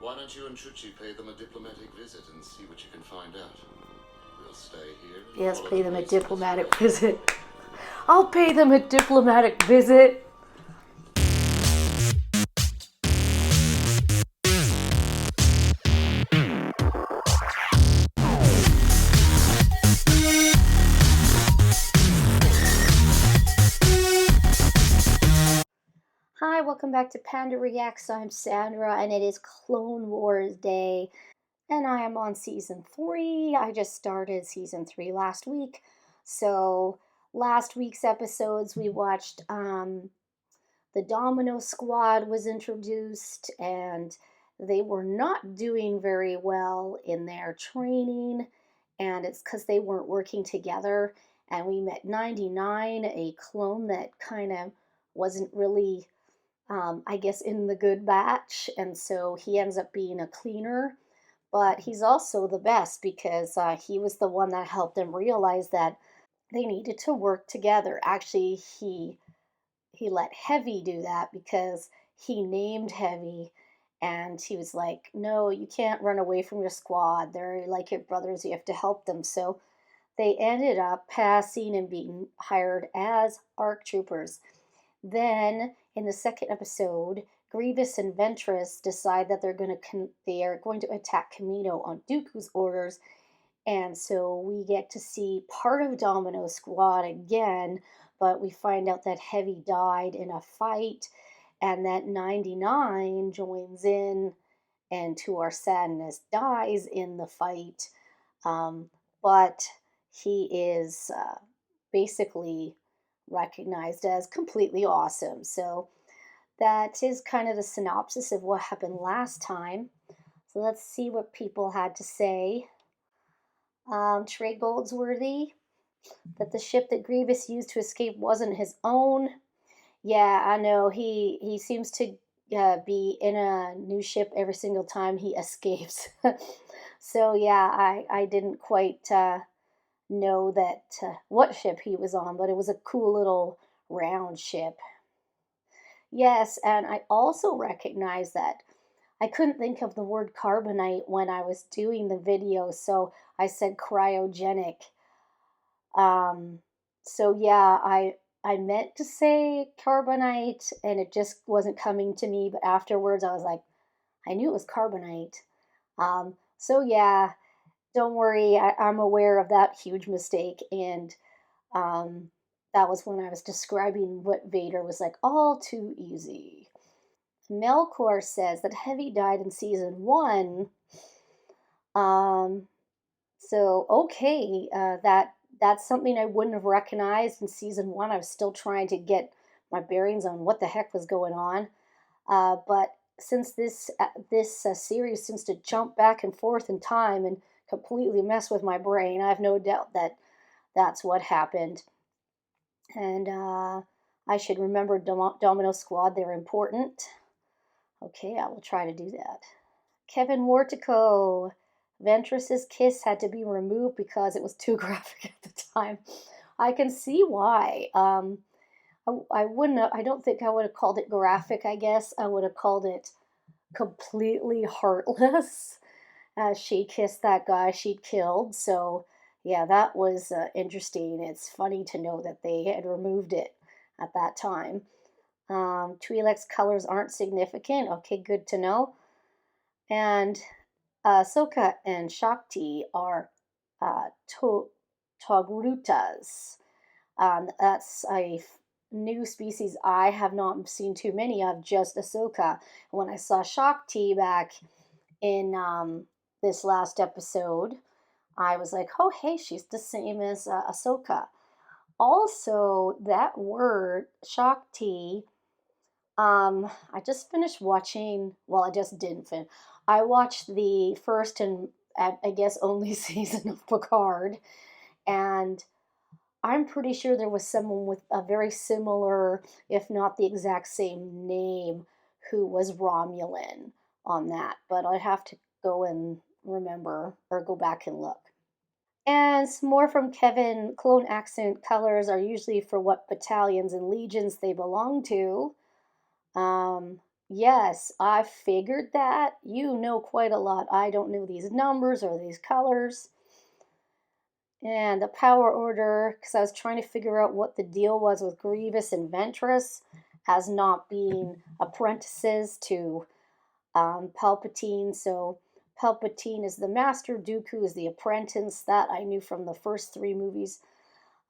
Why don't you and Chuchi pay them a diplomatic visit and see what you can find out? We'll stay here. Yes, pay them a diplomatic visit. I'll pay them a diplomatic visit. Hi, welcome back to Panda Reacts. I'm Sandra, and it is Clone Wars Day, and I am on Season 3. I just started Season 3 last week. So, last week's episodes, we watched the Domino Squad was introduced, and they were not doing very well in their training, and it's because they weren't working together. And we met 99, a clone that kind of wasn't really I guess, in the good batch. And so he ends up being a cleaner. But he's also the best because he was the one that helped them realize that they needed to work together. Actually, he let Heavy do that because he named Heavy. And he was like, no, you can't run away from your squad. They're like your brothers. You have to help them. So they ended up passing and being hired as ARC troopers. Then in the second episode, Grievous and Ventress decide that they are going to attack Kamino on Dooku's orders, and so we get to see part of Domino Squad again, but we find out that Heavy died in a fight, and that 99 joins in, and to our sadness, dies in the fight. But he is basically recognized as completely awesome. So that is kind of the synopsis of what happened last time. So let's see what people had to say. Trey Goldsworthy, that the ship that Grievous used to escape wasn't his own. Yeah, I know. He seems to be in a new ship every single time he escapes. So yeah, I didn't quite know that what ship he was on, but it was a cool little round ship. Yes, and I also recognize that I couldn't think of the word carbonite when I was doing the video, so I said cryogenic. Um, so yeah, I meant to say carbonite, and it just wasn't coming to me. But afterwards, I was like, I knew it was carbonite. So yeah, don't worry, I'm aware of that huge mistake, and that was when I was describing what Vader was like, all too easy. Melkor says that Heavy died in season 1. Um, so okay, that's something I wouldn't have recognized in season 1. I was still trying to get my bearings on what the heck was going on. But since this series seems to jump back and forth in time and completely mess with my brain, I have no doubt that that's what happened. And I should remember Domino Squad. They're important. Okay, I will try to do that. Kevin Wartico. Ventress's kiss had to be removed because it was too graphic at the time. I can see why. I wouldn't have, I don't think I would have called it graphic, I guess. I would have called it completely heartless. She kissed that guy she'd killed. So, yeah, that was interesting. It's funny to know that they had removed it at that time. Twi'lek's colors aren't significant. Okay, good to know. And Ahsoka and Shakti are Togrutas. That's a new species I have not seen too many of, just Ahsoka. When I saw Shakti back in this last episode, I was like, oh, hey, she's the same as Ahsoka. Also, that word, Shakti, I just finished watching, well, I just didn't finish. I watched the first and I guess only season of Picard, and I'm pretty sure there was someone with a very similar, if not the exact same name, who was Romulan on that. But I'd have to go and remember or go back and look. And some more from Kevin. Clone accent colors are usually for what battalions and legions they belong to. Yes, I figured that. You know quite a lot. I don't know these numbers or these colors. And the power order, because I was trying to figure out what the deal was with Grievous and Ventress as not being apprentices to Palpatine. So Palpatine is the master, Dooku is the apprentice. That I knew from the first three movies.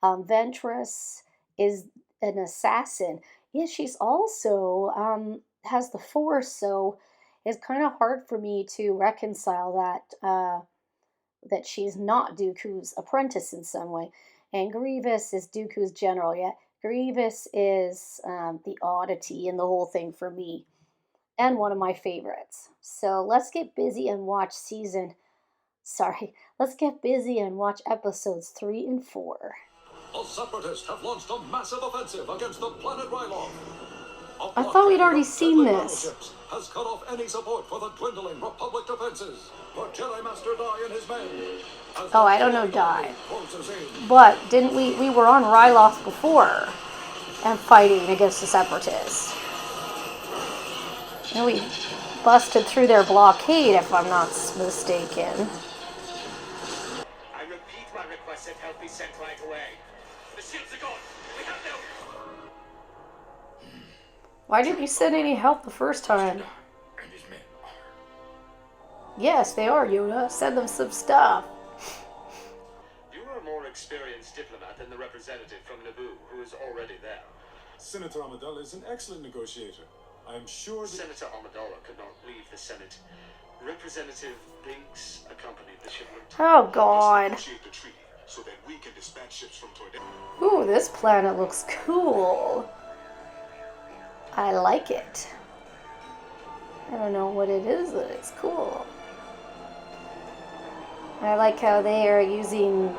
Ventress is an assassin. Yeah, she's also has the Force, so it's kind of hard for me to reconcile that she's not Dooku's apprentice in some way. And Grievous is Dooku's general. Yeah, Grievous is the oddity in the whole thing for me, and one of my favorites. So let's get busy and watch let's get busy and watch episodes 3 and 4. The Separatists have launched a massive offensive against the planet Ryloth. I thought we'd already seen this. Has cut off any support for the dwindling Republic defenses. For Jedi Master Dai and his men. Oh, I don't know Dai. But didn't we were on Ryloth before and fighting against the Separatists. And we busted through their blockade, if I'm not mistaken. I repeat my request that help be sent right away. The shields are gone. We have no... Why didn't you send any help the first time? And his men are... Yes, they are, Yoda. Send them some stuff. You are a more experienced diplomat than the representative from Naboo, who is already there. Senator Amidala is an excellent negotiator. I am sure that... Senator Amidala could not leave the Senate. Representative Binks accompanied the shipment. Oh, God. Negotiate the treaty so that we can dispatch ships from Toydea. Ooh, this planet looks cool. I like it. I don't know what it is, but it's cool. I like how they are using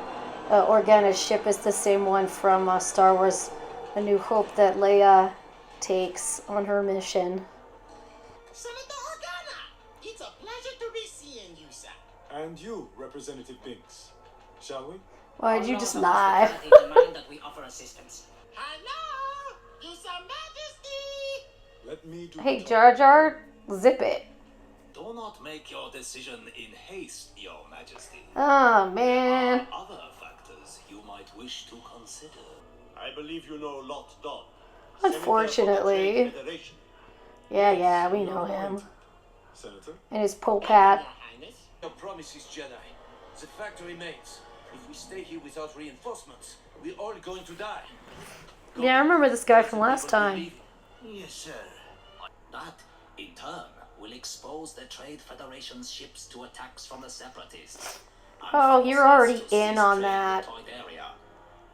Organa's ship is the same one from Star Wars A New Hope that Leia takes on her mission. Senator Organa, it's a pleasure to be seeing you, sir. And you, Representative Binks. Shall we? Why'd you just lie? Demand that we offer assistance. Hello, Your Majesty. Let me do Hey, the Jar Jar, zip it. Do not make your decision in haste, Your Majesty. Oh, man. Other factors you might wish to consider. I believe you know Lot Don. Unfortunately. Yeah, we know him. Senator? And his Pope hat. Your Highness. Your promises, Jedi. The fact remains. If we stay here without reinforcements, we're all going to die. Yeah, I remember this guy from last time. Yes, sir. That, in turn, will expose the Trade Federation's ships to attacks from the Separatists. and Oh, you're already forces to in cease on trade that. with Toydaria,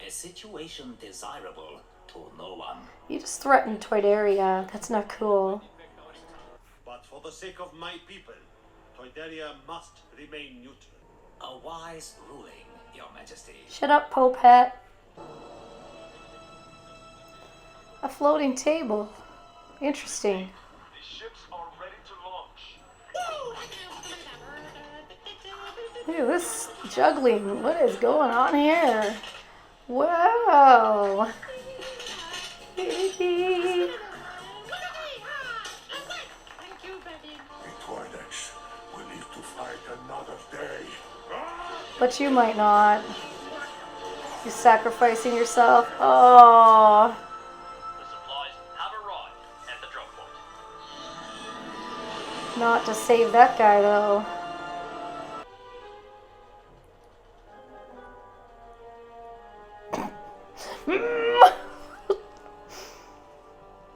a situation desirable to no one. You just threatened Toydaria. That's not cool. But for the sake of my people, Toydaria must remain neutral. A wise ruling, Your Majesty. Shut up, Pope hat. A floating table. Interesting. The ships are ready to launch. Look at this juggling. What is going on here? Whoa. Baby. The Twi'leks will live to fight another day. But you might not. You're sacrificing yourself. Oh. The supplies have arrived at the drop point. Not to save that guy, though.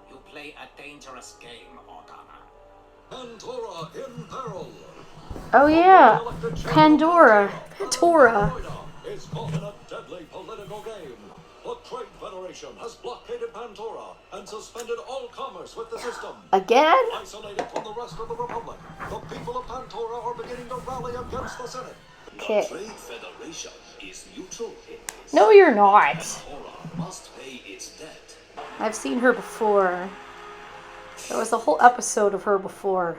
You play a dangerous game, Organa. Pantora in peril. Oh, yeah. Pantora. Is caught in a deadly political game. The Trade Federation has blockaded Pantora and suspended all commerce with the system. Again? Isolated from the rest of the Republic, the people of Pantora are beginning to rally against the Senate. Okay. The Trade Federation is neutral in this. No, you're not. Pantora must pay its debt. I've seen her before. There was a whole episode of her before.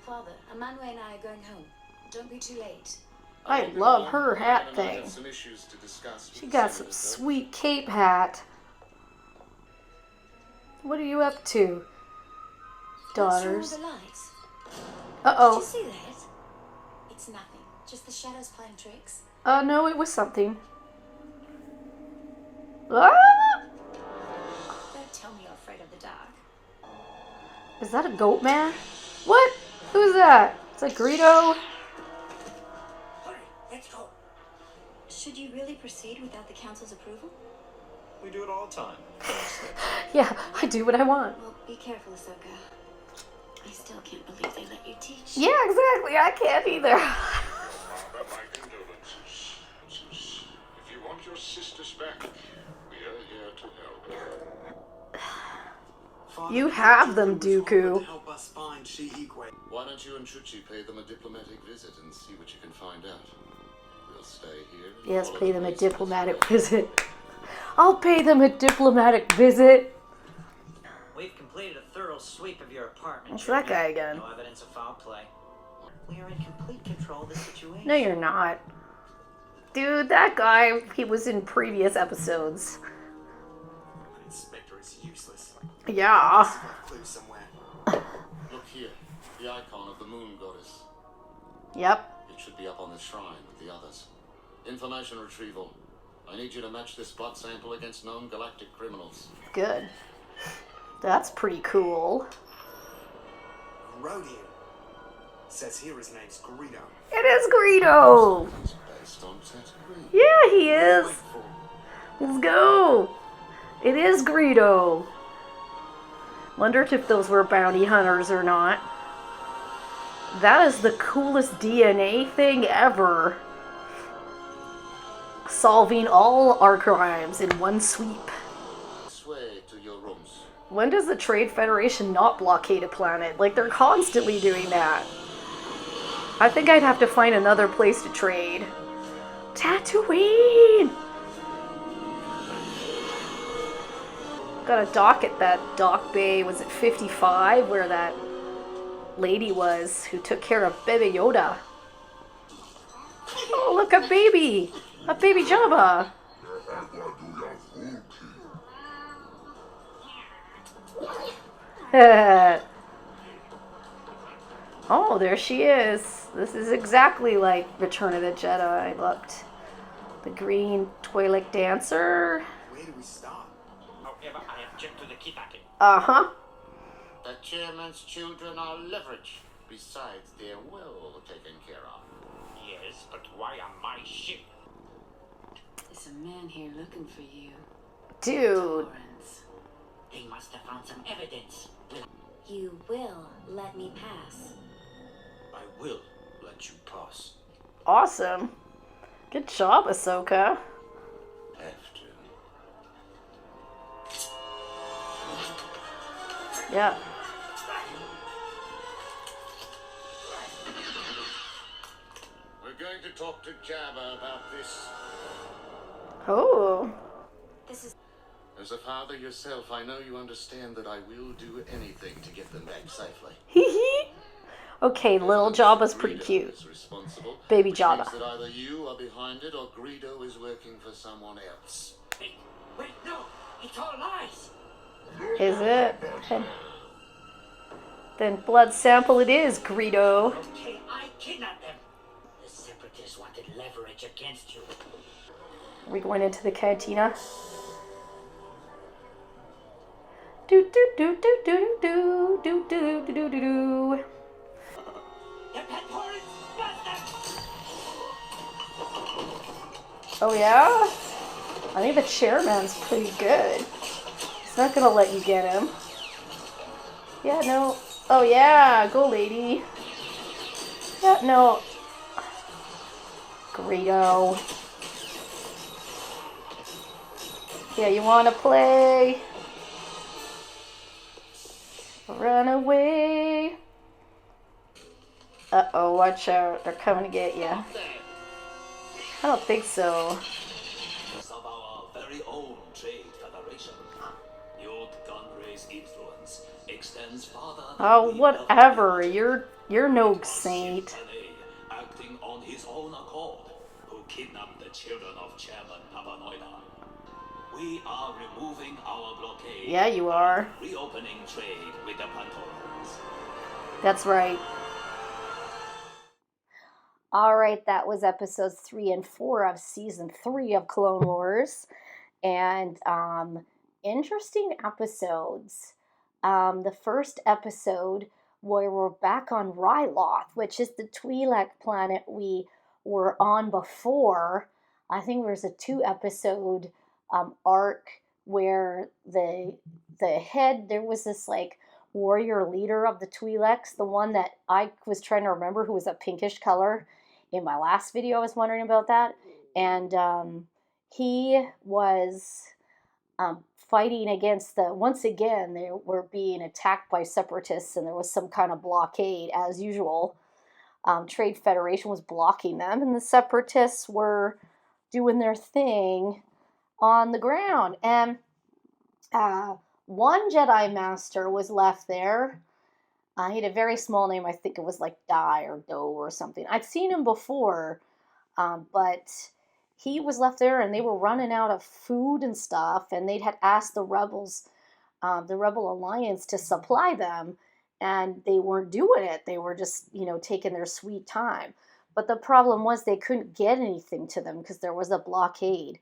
Father, Amanwe and I are going home. Don't be too late. I love her hat Adam and I thing. have some issues to discuss with She the got some senators, though. sweet cape hat. What are you up to? daughters. What's wrong with the lights? Uh-oh. Did you see that? It's nothing. Just the shadows playing tricks. Oh, no, it was something. Ah! Don't tell me you're afraid of the dark. Is that a goat man? What? Who's that? Is that Greedo? Hurry, let's go. Should you really proceed without the council's approval? We do it all the time. Yeah, I do what I want. Well, be careful, Ahsoka. I still can't believe they let you teach. Yeah, exactly. I can't either. Father, my condolences. If you want your sisters back, we are here to help. Father, You have them, was offered Dooku. to help us find Shihigwe. Why don't you and Chuchi pay them a diplomatic visit and see what you can find out? We'll stay here. and Yes, follow pay the them a basics. diplomatic visit. I'll pay them a diplomatic visit. We've completed a thorough sweep of your apartment. What's that guy again? No evidence of foul play. We are in complete control of the situation. No, you're not. Dude, that guy, he was in previous episodes. An inspector is useless. Yeah. Must have a clue somewhere. Look here, the icon of the moon goddess. Yep. It should be up on the shrine with the others. Information retrieval. I need you to match this blood sample against known galactic criminals. Good. That's pretty cool. Rodian. Says here his name's Greedo. It is Greedo. It's based on Tattoine. Yeah, he Wait is. for him. Let's go. It is Greedo. Wondered if those were bounty hunters or not. That is the coolest DNA thing ever. Solving all our crimes in one sweep. Sway to your rooms. When does the Trade Federation not blockade a planet? Like, they're constantly doing that. I think I'd have to find another place to trade. Tatooine! Got a dock at that dock bay, was it 55, where that lady was who took care of Baby Yoda. Oh, look, a baby! A baby Jabba! Oh, there she is. This is exactly like Return of the Jedi looked. The green Twi'lek dancer. Where do we start? However, I have checked to the Kitaki. Uh-huh. The chairman's children are leverage. Besides, they're well taken care of. Yes, but why on my ship? There's a man here looking for you. Dude. Lawrence. They must have found some evidence. You will let me pass. I will let you pass. Awesome. Good job, Ahsoka. Have to. Yeah. We're going to talk to Jabba about this. Oh. This is As a father yourself, I know you understand that I will do anything to get them back safely. Hee hee. Okay, little Jabba's pretty Greedo cute. is responsible, Baby which Jabba. means that either you are behind it or Greedo is working for someone else. Wait, no! It's all lies! Is it? Then blood sample it is, Greedo. Okay, I kidnapped them. The Separatists wanted leverage against you. Are we going into the cantina? Do do do do do do do do do do do do. The Pantora bastard! Oh yeah? I think the chairman's pretty good. He's not gonna let you get him. Yeah, no. Oh yeah, go lady. Yeah, no. Greedo. Yeah, you wanna play? Run away. Uh-oh, watch out. They're coming to get you. I don't think so. Of our very own Trade Federation. Your Gunray's influence extends farther than Oh, we whatever. ever You're no saint. LA, acting on his own accord, who kidnapped the children of Chairman Papanoida. We are removing our blockade. Yeah, you are. Reopening trade with the Pantoras. That's right. All right, that was episodes 3 and 4 of season 3 of Clone Wars. And interesting episodes. The first episode where we're back on Ryloth, which is the Twi'lek planet we were on before. I think there's a 2-episode arc where there was this like warrior leader of the Twi'leks, the one that I was trying to remember, who was a pinkish color. In my last video, I was wondering about that. And he was fighting against once again, they were being attacked by separatists, and there was some kind of blockade, as usual. Trade Federation was blocking them, and the separatists were doing their thing on the ground. And one Jedi Master was left there. He had a very small name. I think it was like Dai or Do or something. I'd seen him before, but he was left there, and they were running out of food and stuff, and they had asked the rebels, the Rebel Alliance, to supply them, and they weren't doing it. They were just, taking their sweet time. But the problem was they couldn't get anything to them because there was a blockade.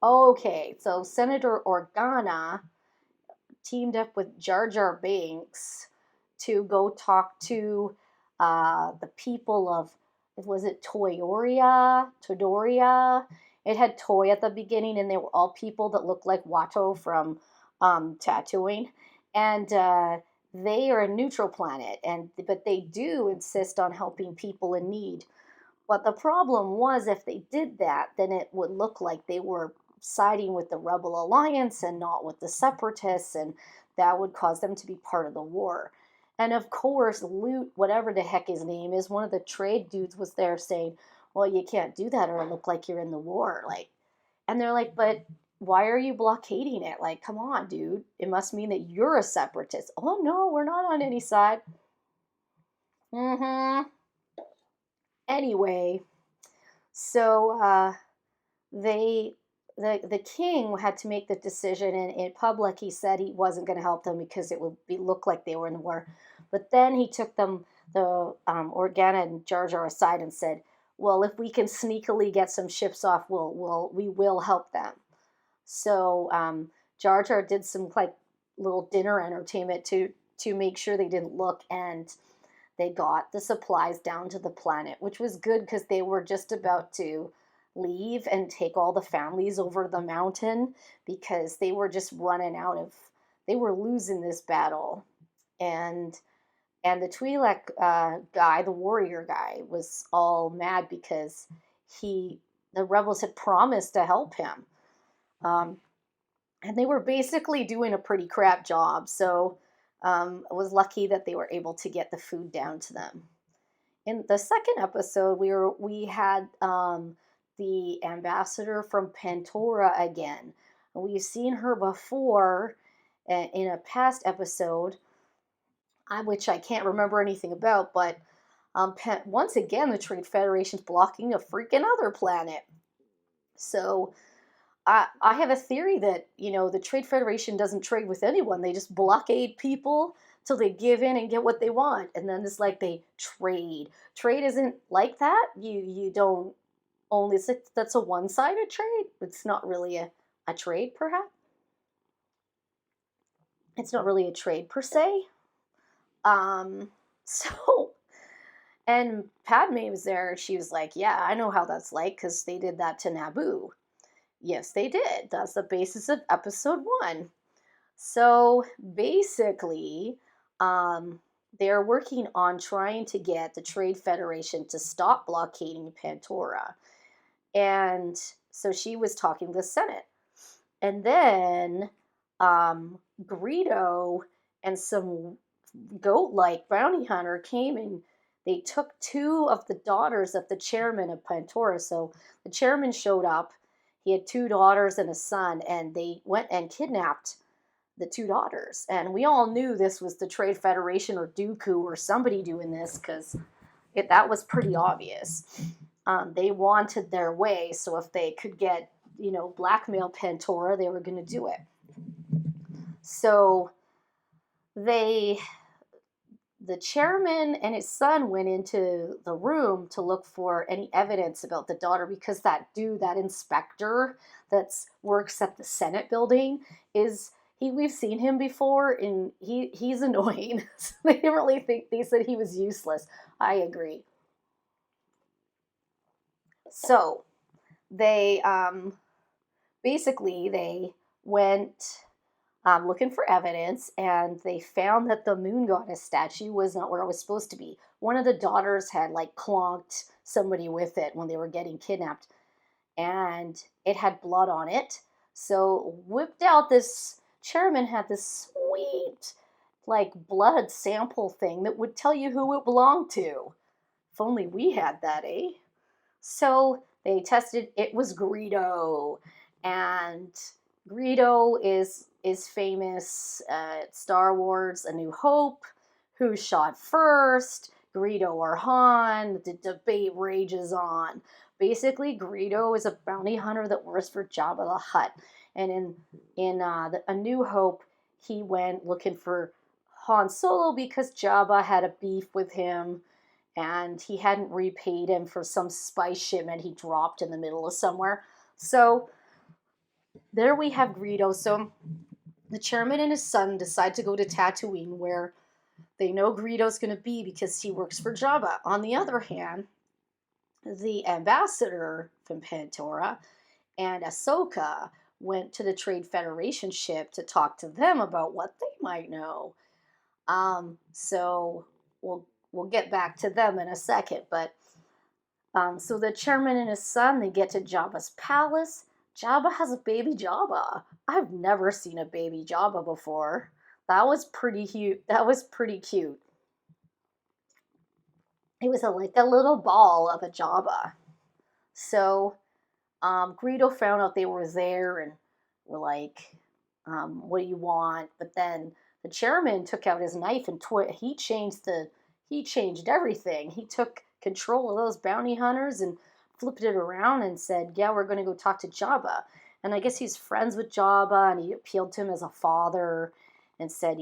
Okay, so Senator Organa teamed up with Jar Jar Binks to go talk to the people of, was it Todoria? It had Toy at the beginning, and they were all people that looked like Watto from Tatooine. And they are a neutral planet, but they do insist on helping people in need. But the problem was, if they did that, then it would look like they were siding with the Rebel Alliance and not with the Separatists, and that would cause them to be part of the war. And of course, Loot, whatever the heck his name is, one of the trade dudes was there saying, well, you can't do that or it'll look like you're in the war. And they're like, but why are you blockading it? Like, come on, dude. It must mean that you're a separatist. Oh, no, we're not on any side. Anyway, so the king had to make the decision, and in public he said he wasn't going to help them because it would look like they were in the war. But then he took them, the Organa and Jar Jar, aside and said, well, if we can sneakily get some ships off, we will help them. So Jar Jar did some like little dinner entertainment to make sure they didn't look, and they got the supplies down to the planet, which was good because they were just about to leave and take all the families over the mountain because they were just they were losing this battle. And the Twi'lek guy, the warrior guy, was all mad because the rebels had promised to help him. And they were basically doing a pretty crap job, so I was lucky that they were able to get the food down to them. In the second episode, we had the ambassador from Pantora again. We've seen her before in a past episode, which I can't remember anything about, but once again, the Trade Federation's blocking a freaking other planet. So I have a theory that, the Trade Federation doesn't trade with anyone. They just blockade people till they give in and get what they want. And then it's like they trade. Trade isn't like that. You don't only, that's a one-sided trade. It's not really a trade, perhaps. It's not really a trade per se. So, and Padme was there. She was like, yeah, I know how that's like because they did that to Naboo. Yes, they did. That's the basis of episode 1. So basically, they're working on trying to get the Trade Federation to stop blockading Pantora. And so she was talking to the Senate. And then Greedo and some goat-like bounty hunter came, and they took 2 of the daughters of the chairman of Pantora. So the chairman showed up. He had 2 daughters and a son, and they went and kidnapped the 2 daughters. And we all knew this was the Trade Federation or Dooku or somebody doing this because that was pretty obvious. They wanted their way, so if they could get blackmail Pantora. They were going to do it. So the chairman and his son went into the room to look for any evidence about the daughter, because that inspector that works at the Senate building we've seen him before, and he's annoying. So they didn't really think, they said he was useless. I agree. So they basically they went looking for evidence, and they found that the moon goddess statue was not where it was supposed to be. One of the daughters had clonked somebody with it when they were getting kidnapped, and it had blood on it. So whipped out, this chairman had this sweet blood sample thing that would tell you who it belonged to. If only we had that, eh? So they tested, it was Greedo, and Greedo is famous at Star Wars A New Hope. Who shot first, Greedo or Han? The debate rages on. Basically, Greedo is a bounty hunter that works for Jabba the Hutt. And in A New Hope, he went looking for Han Solo because Jabba had a beef with him, and he hadn't repaid him for some spice shipment he dropped in the middle of somewhere. So there we have Greedo. So the chairman and his son decide to go to Tatooine, where they know Greedo's going to be because he works for Jabba. On the other hand, the ambassador from Pantora and Ahsoka went to the Trade Federation ship to talk to them about what they might know. So we'll get back to them in a second. But so the chairman and his son, they get to Jabba's palace. Jabba has a baby Jabba. I've never seen a baby Jabba before. That was pretty cute. It was like a little ball of a Jabba. So Greedo found out they were there and were like, what do you want? But then the chairman took out his knife and he changed everything. He took control of those bounty hunters and flipped it around and said, yeah, we're going to go talk to Jabba. And I guess he's friends with Jabba, and he appealed to him as a father and said,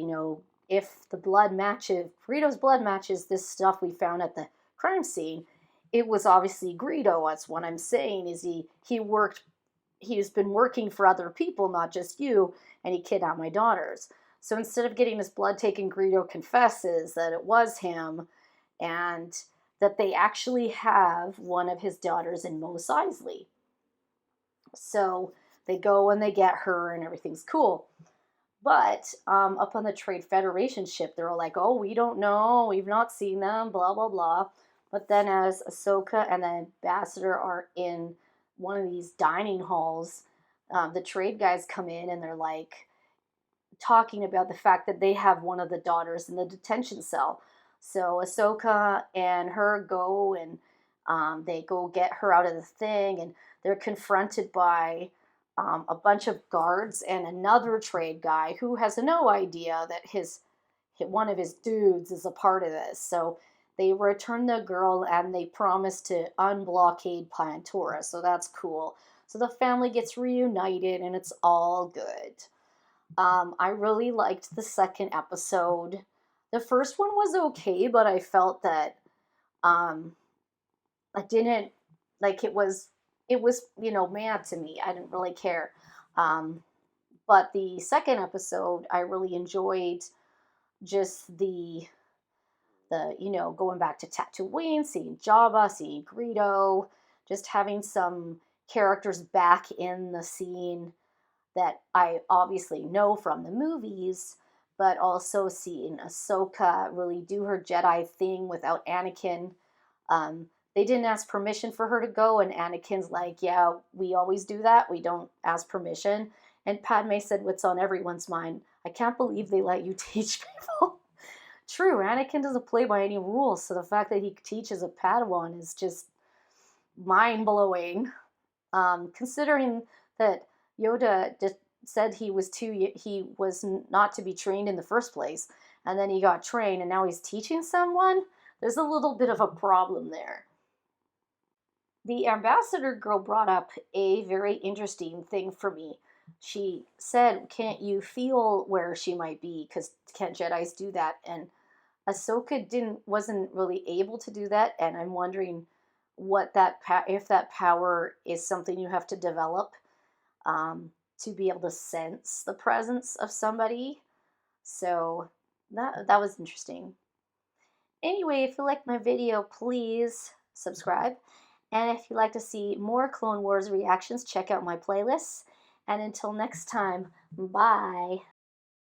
if the Greedo's blood matches this stuff we found at the crime scene, it was obviously Greedo. That's what I'm saying, is he's been working for other people, not just you, and he kidnapped my daughters. So instead of getting his blood taken, Greedo confesses that it was him, and that they actually have one of his daughters in Mos Eisley. So they go and they get her, and everything's cool. But up on the Trade Federation ship, they're all like, oh, we don't know, we've not seen them, blah, blah, blah. But then as Ahsoka and the ambassador are in one of these dining halls, the trade guys come in, and they're talking about the fact that they have one of the daughters in the detention cell. So Ahsoka and her go, and they go get her out of the thing, and they're confronted by a bunch of guards and another trade guy who has no idea that one of his dudes is a part of this. So they return the girl, and they promise to unblockade Pantora. So that's cool. So the family gets reunited, and it's all good. I really liked the second episode. The first one was okay, but I felt that I didn't it was mad to me. I didn't really care. But the second episode, I really enjoyed just the going back to Tatooine, seeing Jabba, seeing Greedo, just having some characters back in the scene that I obviously know from the movies, but also seeing Ahsoka really do her Jedi thing without Anakin. They didn't ask permission for her to go, and Anakin's like, yeah, we always do that. We don't ask permission. And Padme said, what's on everyone's mind? I can't believe they let you teach people. True, Anakin doesn't play by any rules, so the fact that he teaches a Padawan is just mind-blowing. Considering that Yoda just said he was not to be trained in the first place, and then he got trained, and now he's teaching someone. There's a little bit of a problem there. The ambassador girl brought up a very interesting thing for me. She said, "Can't you feel where she might be? Because can't Jedi's do that?" And Ahsoka wasn't really able to do that, and I'm wondering if that power is something you have to develop to be able to sense the presence of somebody. So that was interesting. Anyway, if you like my video, please subscribe. And if you'd like to see more Clone Wars reactions, check out my playlists. And until next time, bye.